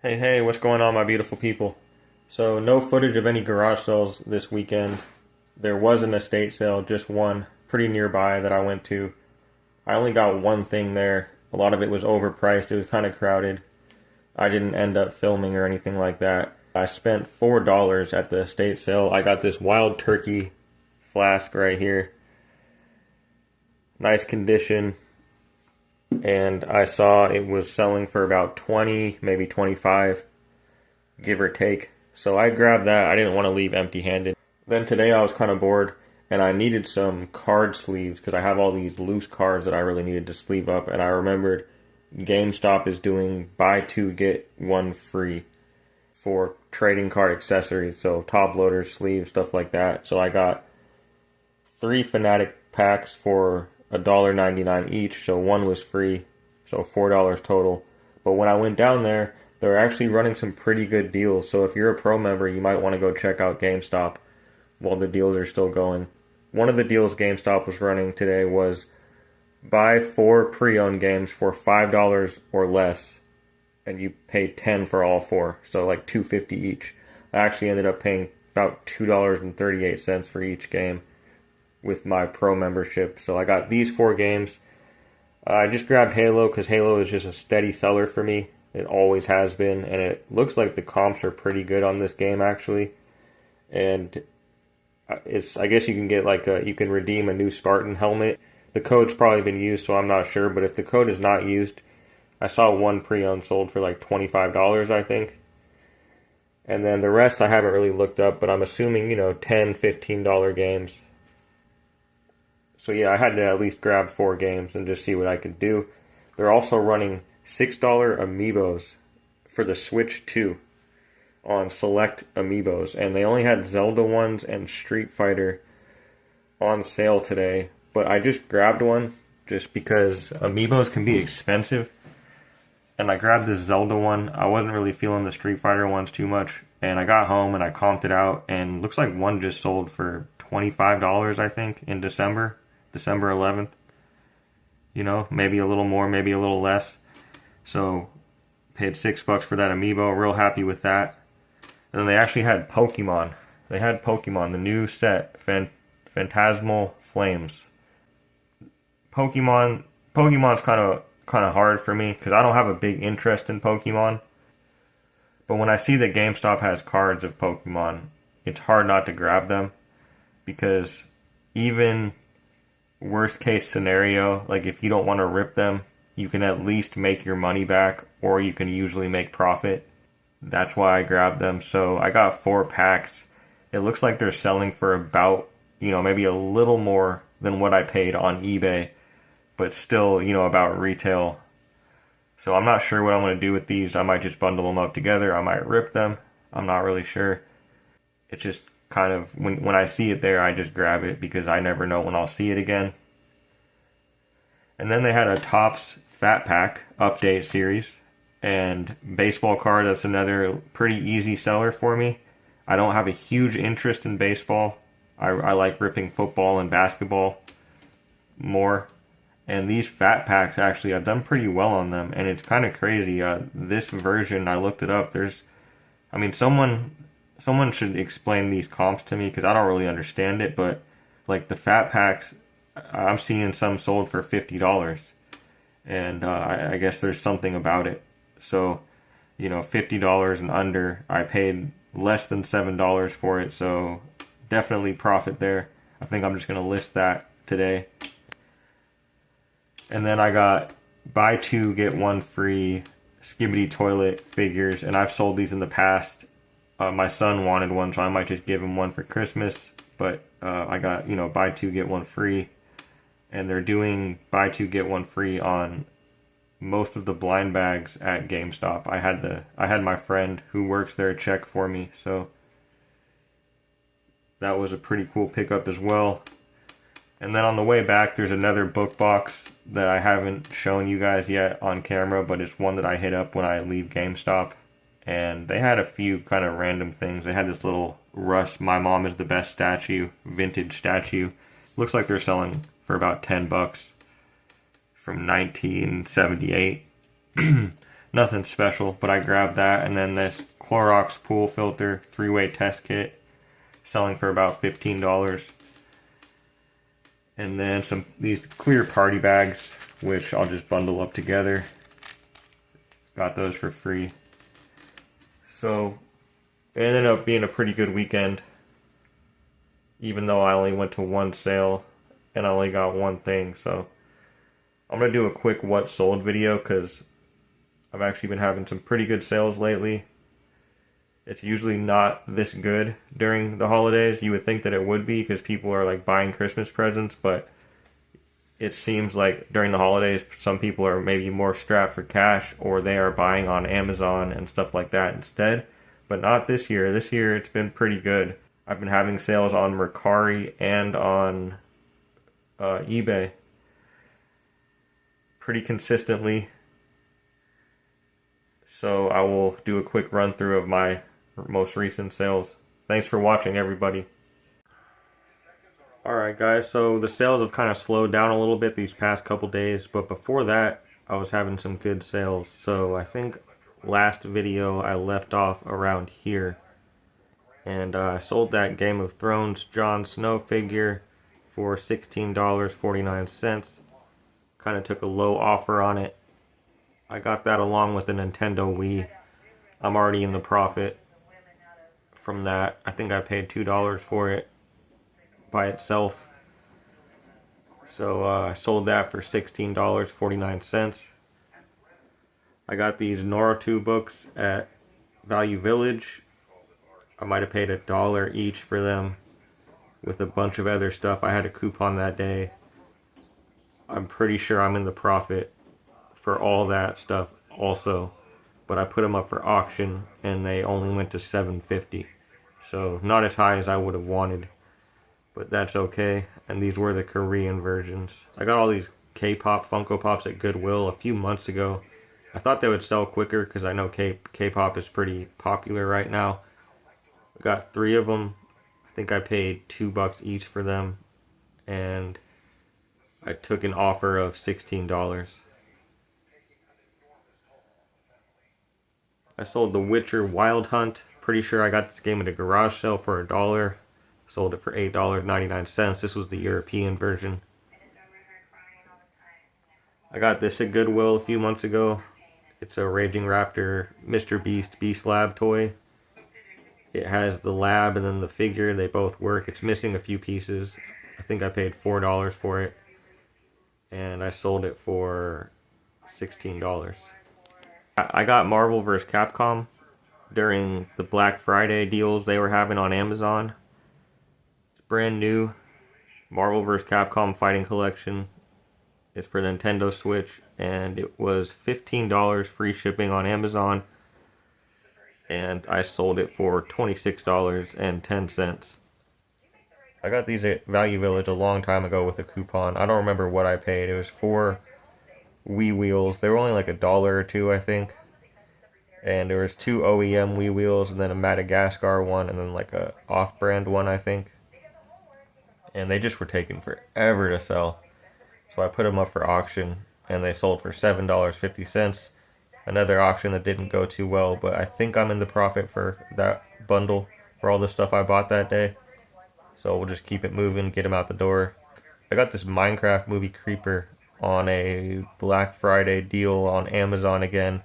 Hey, what's going on, my beautiful people? So, no footage of any garage sales this weekend. There was an estate sale, just one, pretty nearby that I went to. I only got one thing there. A lot of it was overpriced, it was kind of crowded. I didn't end up filming or anything like that. I spent $4 at the estate sale. I got this wild turkey flask right here. Nice condition. And I saw it was selling for about 20, maybe 25, give or take. So I grabbed that. I didn't want to leave empty-handed. Then today I was kind of bored and I needed some card sleeves because I have all these loose cards that I really needed to sleeve up, and I remembered GameStop is doing buy two get one free for trading card accessories, so top loaders, sleeves, stuff like that. So I got three Fanatic packs for $1.99 each, so one was free, so $4 total. But when I went down there, they're actually running some pretty good deals. So if you're a pro member, you might want to go check out GameStop while the deals are still going. One of the deals GameStop was running today was buy four pre-owned games for $5 or less, and you pay 10 for all four, so like $2.50 each. I actually ended up paying about $2.38 for each game with my pro membership. So I got these four games. I just grabbed Halo because Halo is just a steady seller for me. It always has been, and it looks like the comps are pretty good on this game actually. And I guess you can get you can redeem a new Spartan helmet. The code's probably been used, so I'm not sure. But if the code is not used, I saw one pre-owned sold for like $25, I think. And then the rest I haven't really looked up, but I'm assuming, $10, $15 games. So yeah, I had to at least grab four games and just see what I could do. They're also running $6 amiibos for the Switch 2 on select amiibos, and they only had Zelda ones and Street Fighter on sale today. But I just grabbed one just because amiibos can be expensive, and I grabbed this Zelda one. I wasn't really feeling the Street Fighter ones too much, and I got home and I comped it out, and looks like one just sold for $25, I think, in December 11th. Maybe a little more, maybe a little less. So paid $6 for that amiibo. Real happy with that. And then they actually had Pokemon. They had Pokemon, the new set, Phantasmal Flames. Pokemon's kind of hard for me because I don't have a big interest in Pokemon. But when I see that GameStop has cards of Pokemon, it's hard not to grab them because even worst case scenario, like if you don't want to rip them, you can at least make your money back, or you can usually make profit. That's why I grabbed them. So I got four packs. It looks like they're selling for about, maybe a little more than what I paid on eBay, but still, about retail. So I'm not sure what I'm going to do with these. I might just bundle them up together. I might rip them. I'm not really sure. It's just kind of, when I see it there, I just grab it because I never know when I'll see it again. And then they had a Topps Fat Pack update series. And baseball card, that's another pretty easy seller for me. I don't have a huge interest in baseball. I like ripping football and basketball more. And these fat packs, actually, I've done pretty well on them. And it's kind of crazy. This version, I looked it up. Someone should explain these comps to me because I don't really understand it. But like the fat packs, I'm seeing some sold for $50. And I guess there's something about it. So, $50 and under. I paid less than $7 for it, so definitely profit there. I think I'm just going to list that today. And then I got buy two, get one free Skibidi toilet figures, and I've sold these in the past. My son wanted one, so I might just give him one for Christmas. But I got, buy two, get one free. And they're doing buy two, get one free on most of the blind bags at GameStop. I had my friend who works there check for me, so that was a pretty cool pickup as well. And then on the way back, there's another book box that I haven't shown you guys yet on camera, but it's one that I hit up when I leave GameStop. And they had a few kind of random things. They had this little Russ My Mom is the Best statue, vintage statue. Looks like they're selling for about $10 from 1978. Nothing special, but I grabbed that. And then this Clorox pool filter 3-way test kit, selling for about $15. And then these clear party bags, which I'll just bundle up together. Got those for free. So it ended up being a pretty good weekend, even though I only went to one sale and I only got one thing. So I'm going to do a quick what sold video because I've actually been having some pretty good sales lately. It's usually not this good during the holidays. You would think that it would be because people are like buying Christmas presents, but it seems like during the holidays some people are maybe more strapped for cash or they are buying on Amazon and stuff like that instead. But not this year. This year it's been pretty good. I've been having sales on Mercari and on eBay pretty consistently. So I will do a quick run through of my most recent sales. Thanks for watching, everybody. Alright guys, so the sales have kind of slowed down a little bit these past couple days, but before that I was having some good sales. So I think last video I left off around here, and I sold that Game of Thrones Jon Snow figure for $16.49. Kind of took a low offer on it. I got that along with the Nintendo Wii. I'm already in the profit from that. I think I paid $2 for it by itself. So I sold that for $16.49. I got these Naruto books at Value Village. I might have paid $1 each for them with a bunch of other stuff. I had a coupon that day. I'm pretty sure I'm in the profit for all that stuff also. But I put them up for auction and they only went to $7.50. So not as high as I would have wanted, but that's okay. And these were the Korean versions. I got all these K-pop Funko Pops at Goodwill a few months ago. I thought they would sell quicker because I know K-pop is pretty popular right now. I got 3 of them. I think I paid $2 each for them, and I took an offer of $16. I sold The Witcher Wild Hunt. Pretty sure I got this game at a garage sale for $1. Sold it for $8.99. This was the European version. I got this at Goodwill a few months ago. It's a Raging Raptor Mr. Beast Beast Lab toy. It has the lab and then the figure. They both work. It's missing a few pieces. I think I paid $4 for it. And I sold it for $16. I got Marvel vs. Capcom during the Black Friday deals they were having on Amazon. It's brand new. Marvel vs. Capcom Fighting Collection. It's for Nintendo Switch, and it was $15 free shipping on Amazon, and I sold it for $26.10. I got these at Value Village a long time ago with a coupon. I don't remember what I paid. It was 4 Wii wheels. They were only like $1 or $2, I think. And there was 2 OEM Wii wheels, and then a Madagascar one, and then like a off-brand one, I think. And they just were taking forever to sell. So I put them up for auction, and they sold for $7.50. Another auction that didn't go too well, but I think I'm in the profit for that bundle for all the stuff I bought that day. So we'll just keep it moving, get them out the door. I got this Minecraft movie Creeper on a Black Friday deal on Amazon again.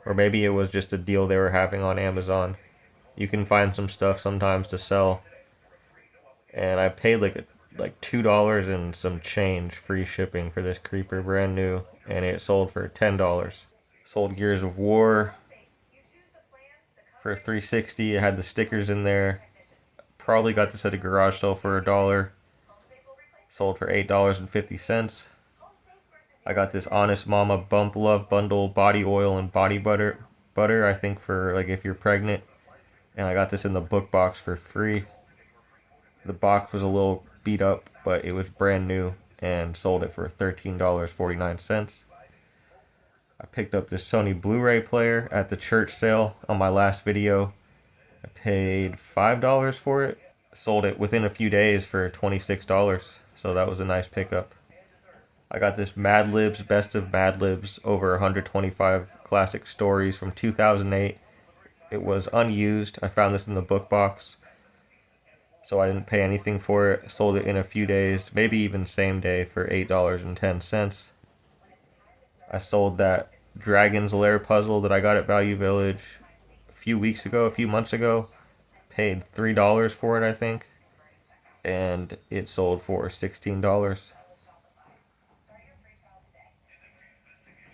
Or maybe it was just a deal they were having on Amazon. You can find some stuff sometimes to sell. And I paid like $2 and some change free shipping for this Creeper, brand new, and it sold for $10. Sold Gears of War for $3.60. It had the stickers in there. Probably got this at a garage sale for $1. Sold for $8.50. I got this Honest Mama Bump Love Bundle body oil and body butter, I think for like if you're pregnant. And I got this in the book box for free. The box was a little beat up, but it was brand new, and sold it for $13.49. I picked up this Sony Blu-ray player at the church sale on my last video. I paid $5 for it. Sold it within a few days for $26, so that was a nice pickup. I got this Mad Libs, Best of Mad Libs, over 125 classic stories from 2008. It was unused. I found this in the book box, so I didn't pay anything for it. Sold it in a few days, maybe even same day, for $8.10. I sold that Dragon's Lair puzzle that I got at Value Village a few months ago. Paid $3 for it, I think, and it sold for $16.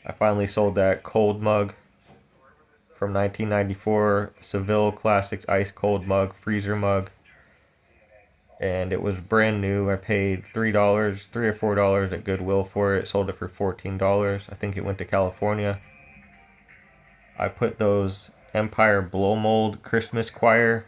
I finally sold that cold mug from 1994, Seville Classics ice cold mug, freezer mug, and it was brand new. I paid $3, $3 or $4 at Goodwill for it. Sold it for $14. I think it went to California. I put those Empire blow mold Christmas choir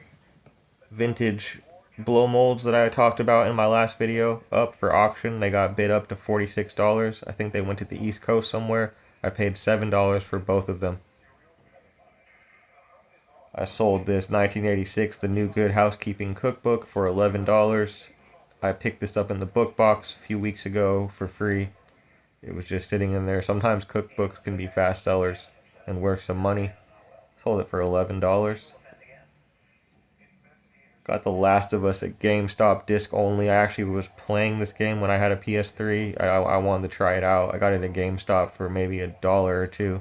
vintage blow molds that I talked about in my last video up for auction. They got bid up to $46. I think they went to the East Coast somewhere. I paid $7 for both of them. I sold this 1986 The New Good Housekeeping Cookbook for $11. I picked this up in the book box a few weeks ago for free. It was just sitting in there. Sometimes cookbooks can be fast sellers and worth some money. Sold it for $11. Got The Last of Us at GameStop disc only. I actually was playing this game when I had a PS3. I wanted to try it out. I got it at GameStop for maybe $1 or $2.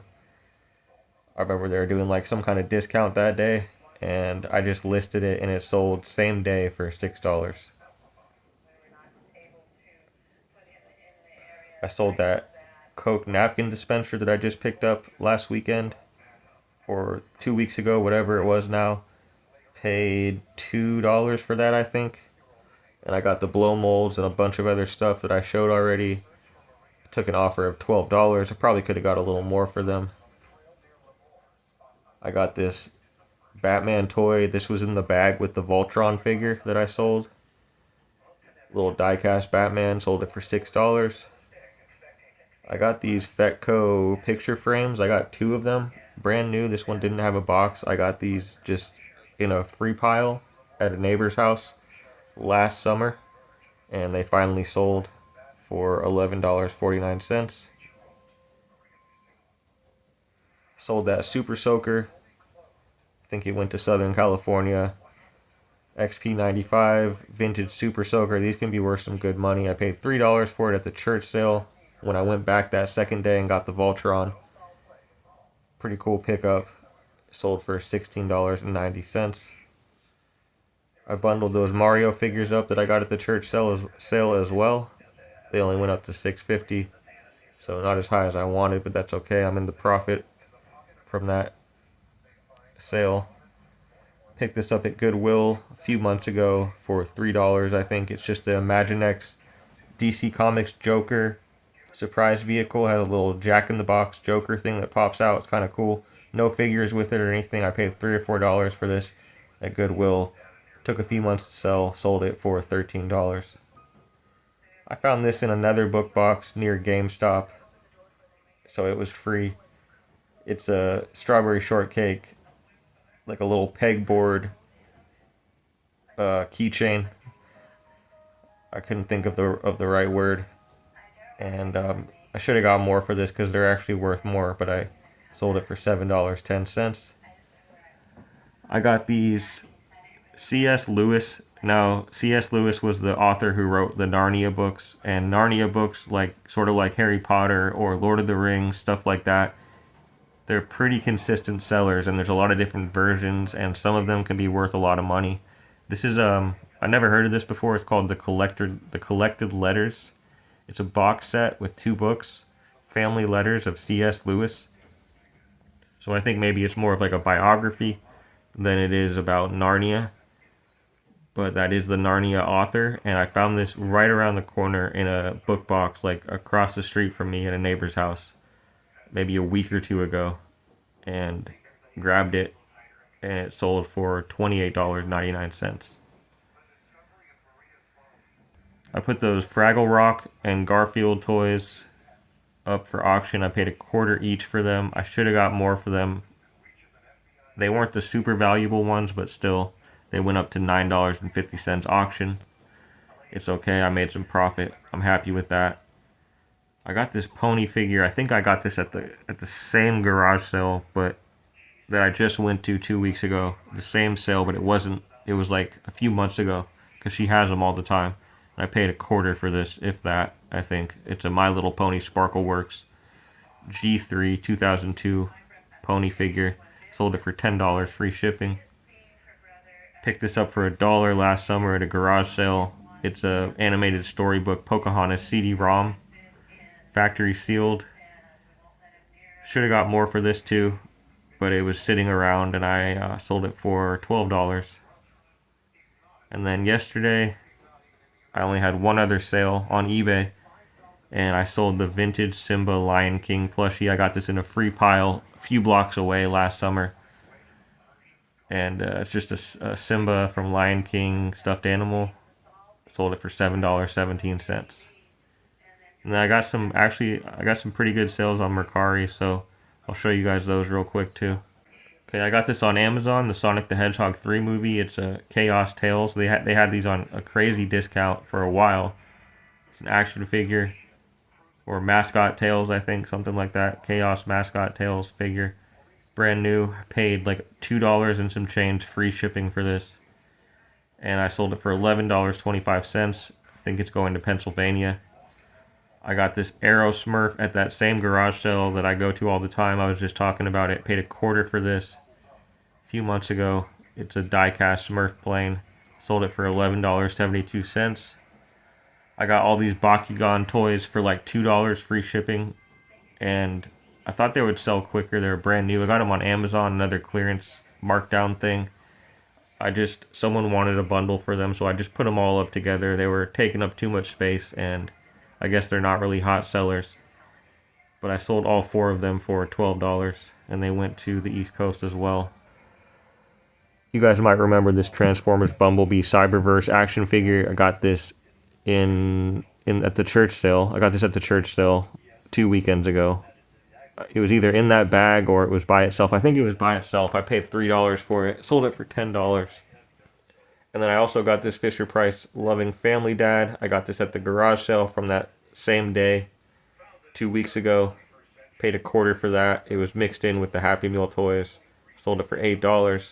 I remember they were doing like some kind of discount that day, and I just listed it and it sold same day for $6. I sold that Coke napkin dispenser that I just picked up last weekend, or 2 weeks ago, whatever it was now. Paid $2 for that, I think. And I got the blow molds and a bunch of other stuff that I showed already. Took an offer of $12. I probably could have got a little more for them. I got this Batman toy. This was in the bag with the Voltron figure that I sold. Little die-cast Batman. Sold it for $6. I got these Fetco picture frames. I got 2 of them. Brand new. This one didn't have a box. I got these just in a free pile at a neighbor's house last summer, and they finally sold for $11.49. Sold that Super Soaker. I think it went to Southern California. XP95 vintage Super Soaker. These can be worth some good money. I paid $3 for it at the church sale when I went back that second day and got the Voltron. Pretty cool pickup. Sold for $16.90. I bundled those Mario figures up that I got at the church sale as well. They only went up to $6.50, so not as high as I wanted, but that's okay. I'm in the profit from that sale. Picked this up at Goodwill a few months ago for $3, I think. It's just the Imaginext DC Comics Joker surprise vehicle. Had a little Jack-in-the-Box Joker thing that pops out. It's kind of cool. No figures with it or anything. I paid $3 or $4 for this at Goodwill. Took a few months to sell. Sold it for $13. I found this in another book box near GameStop, so it was free. It's a strawberry shortcake, like a little pegboard keychain. I couldn't think of the right word, and I should have got more for this because they're actually worth more, but I sold it for $7.10. I got these C.S. Lewis. Now, C.S. Lewis was the author who wrote the Narnia books, and Narnia books, like sort of like Harry Potter or Lord of the Rings, stuff like that, they're pretty consistent sellers, and there's a lot of different versions, and some of them can be worth a lot of money. This is I never heard of this before. It's called the Collected Letters. It's a box set with 2 books, family letters of C.S. Lewis. So I think maybe it's more of like a biography than it is about Narnia. But that is the Narnia author, and I found this right around the corner in a book box, like across the street from me at a neighbor's house, maybe a week or 2 ago, and grabbed it, and it sold for $28.99. I put those Fraggle Rock and Garfield toys up for auction. I paid $0.25 each for them. I should have got more for them. They weren't the super valuable ones, but still, they went up to $9.50 auction. It's okay, I made some profit. I'm happy with that. I got this pony figure. I think I got this at the same garage sale, but that I just went to 2 weeks ago. The same sale, but it wasn't. It was like a few months ago because she has them all the time. And I paid a quarter for this, if that. I think it's a My Little Pony Sparkle Works G3 2002 pony figure. Sold it for $10, free shipping. Picked this up for $1 last summer at a garage sale. It's a animated storybook Pocahontas CD-ROM, factory sealed. Should have got more for this too, but it was sitting around and I sold it for $12. And then yesterday, I only had one other sale on eBay, and I sold the vintage Simba Lion King plushie. I got this in a free pile a few blocks away last summer. And it's just a Simba from Lion King stuffed animal. Sold it for $7.17. And then I got some pretty good sales on Mercari, so I'll show you guys those real quick too. Okay, I got this on Amazon, the Sonic the Hedgehog 3 movie. It's a Chaos Tales. They had these on a crazy discount for a while. It's an action figure, or Mascot Tales, I think, something like that. Chaos Mascot Tales figure. Brand new. Paid like $2 and some change, free shipping for this. And I sold it for $11.25. I think it's going to Pennsylvania. I got this Arrow Smurf at that same garage sale that I go to all the time. I was just talking about it. Paid a quarter for this a few months ago. It's a die-cast Smurf plane. Sold it for $11.72. I got all these Bakugan toys for like $2 free shipping. And I thought they would sell quicker. They're brand new. I got them on Amazon, another clearance markdown thing. Someone wanted a bundle for them, so I just put them all up together. They were taking up too much space, and I guess they're not really hot sellers. But I sold all four of them for $12, and they went to the East Coast as well. You guys might remember this Transformers Bumblebee Cyberverse action figure. I got this at the church sale. I got this at the church sale 2 weekends ago. It was either in that bag or it was by itself. I think it was by itself. I paid $3 for it. Sold it for $10. And then I also got this Fisher-Price Loving Family Dad. I got this at the garage sale from that same day 2 weeks ago. Paid a quarter for that. It was mixed in with the Happy Meal toys. Sold it for $8.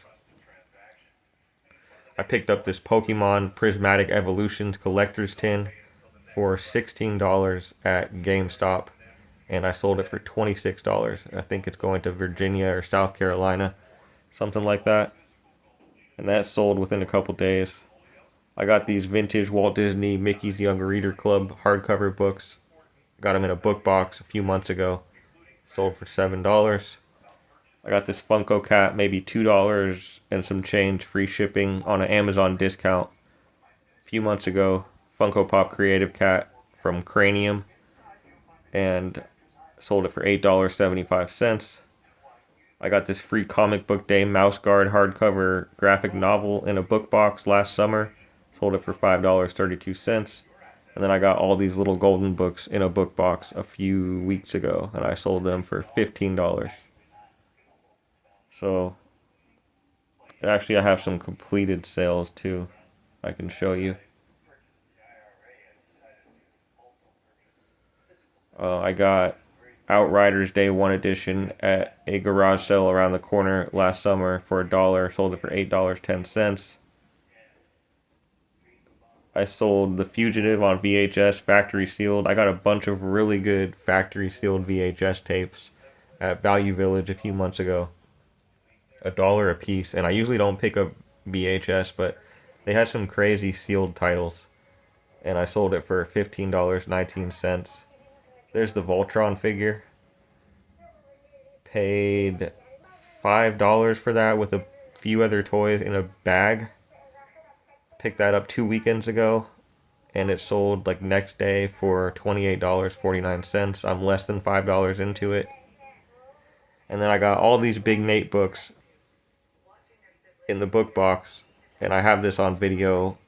I picked up this Pokemon Prismatic Evolutions collector's tin for $16 at GameStop. And I sold it for $26. I think it's going to Virginia or South Carolina, something like that. And that sold within a couple days. I got these vintage Walt Disney Mickey's Young Reader Club hardcover books. Got them in a book box a few months ago. Sold for $7. I got this Funko Cat, maybe $2 and some change, free shipping on an Amazon discount a few months ago. Funko Pop Creative Cat from Cranium. And sold it for $8.75. I got this free Comic Book Day Mouse Guard hardcover graphic novel in a book box last summer. Sold it for $5.32. And then I got all these little golden books in a book box a few weeks ago, and I sold them for $15. So, actually I have some completed sales too I can show you. I got Outriders Day 1 edition at a garage sale around the corner last summer for $1. Sold it for $8.10. I sold The Fugitive on VHS, factory sealed. I got a bunch of really good factory sealed VHS tapes at Value Village a few months ago. $1 a piece, and I usually don't pick up VHS, but they had some crazy sealed titles, and I sold it for $15.19. There's the Voltron figure. Paid $5 for that with a few other toys in a bag. Picked that up 2 weekends ago, and it sold like next day for $28.49. I'm less than $5 into it. And then I got all these Big Nate books in the book box, and I have this on video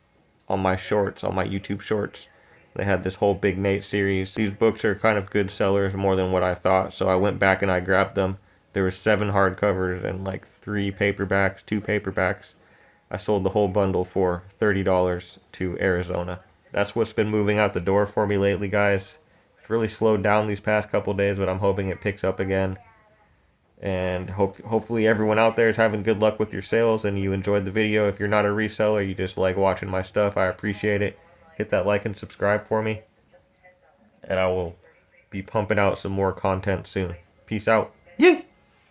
on my shorts, on my YouTube shorts. They had this whole Big Nate series. These books are kind of good sellers, more than what I thought, so I went back and I grabbed them. There were 7 hardcovers and like 3 paperbacks, 2 paperbacks. I sold the whole bundle for $30 to Arizona. That's what's been moving out the door for me lately, guys. It's really slowed down these past couple days, but I'm hoping it picks up again. And hopefully everyone out there is having good luck with your sales and you enjoyed the video. If you're not a reseller, you just like watching my stuff, I appreciate it. Hit that like and subscribe for me. And I will be pumping out some more content soon. Peace out. Yeah.